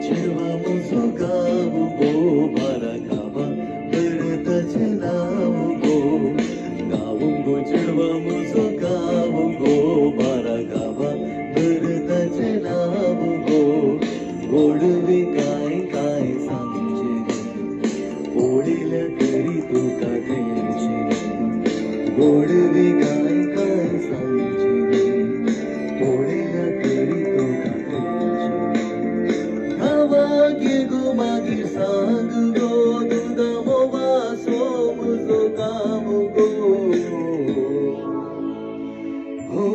चिडवा मुझो गाव गो मारा गावा भरताचे नाव गो गावंगो चिडवा मुझो गाव गो मारा गावा भरताचे नाव गो गोडवे काय काय सांगचे ओढील करी तू का कैचे गोडवे काय काय सांगचे ओढील करी तू का कैचे गावागे गो मागीर सांग गो दुधा मोवा सोम जो काम गो हो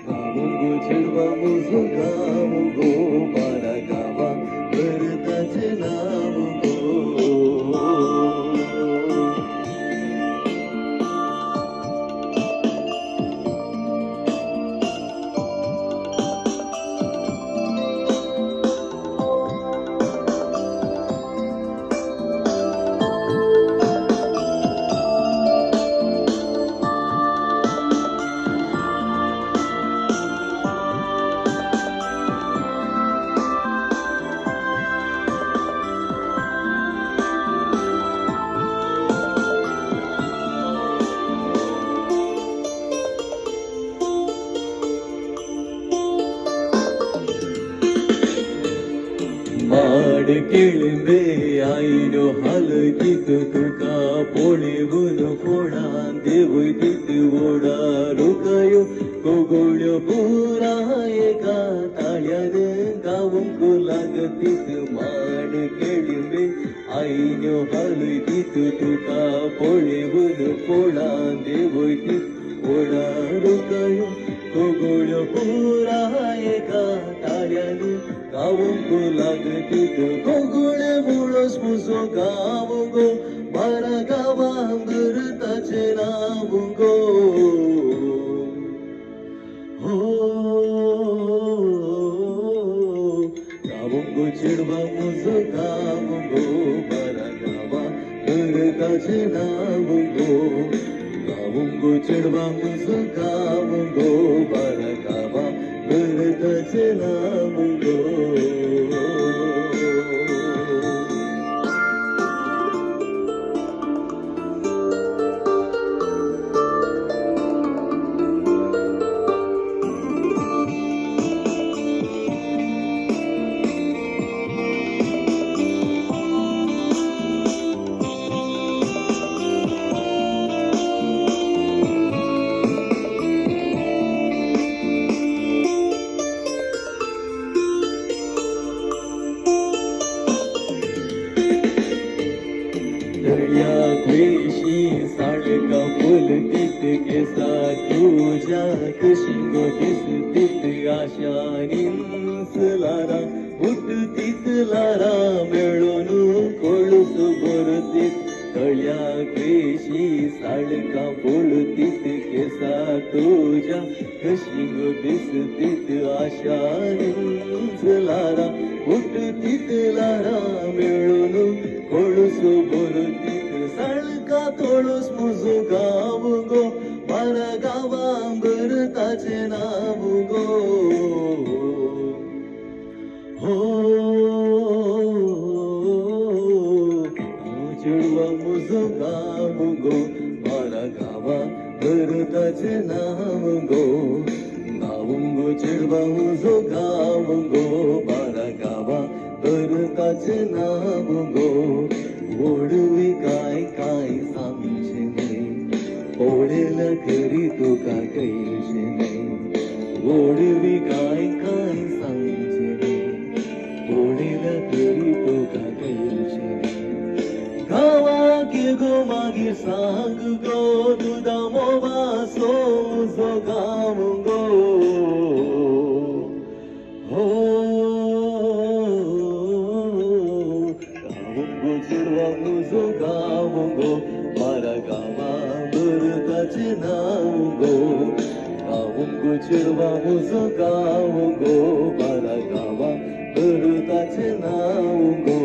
गावंगो चिडवा मुझो गाव गो मारा गावा भरताचे नाव गो माड केळंबे आईनो हालतीत तुका पोळेवून फोडा देवय तीत ओढा रोकायो गोगोळ्यो पुरा एका ताळ्यान गावंक लागतीत माड केळंबे आईनो हालतीत तुका पोळेवून फोडा देवय तीत ओढा रोकायो गोगोळ्यो पुरा एका ताळ्यान गावंक लागतीत गोगोळे मुळस मुझो गाव गो मारा गावा भरताचे नाव गो हो गावंगो चिडवा मुझो गाव गो मारा गावा भरताचे नाव गो गावंगो चिडवा मुझो गाव गो मारा गावा भरताचे नाव गो दर्या क्वेशी साडका फुलतीत केसा तुझ्या कशी गो दिसतीत आशा निंसलारा उठतीत लारा मिळून कोळस भरतीत तळ्या क्वेशी साडका फुलतीत केसा तुझ्या कशी गो दिसतीत आशा निंसलारा उठतीत लारा मिळून कोळस भरतीत साळका तोळस मुझो गाव गो मारा गावा भरताचे नाव गो हो चिडवा मुझो गाव गो मारा गावा भरताचे नाव गो गावंगो चिडवा मुझो गाव गो मारा गावा भरताचे नाव गो ओढवी काय काय सांगशे ओढेल करी तुका कैशे ओढवी काय काय सांगशे ओढेल करी तुका कैशे गावागे गो मागीर सांग गो दुधा मोवा सोमजो गाव गो हो गावंगो चिडवा मुझो गाव गो मारा गावा भरताचे नाव गो गावंगो चिडवा मुझो गाव गो मारा गावा भरताचे नाव गो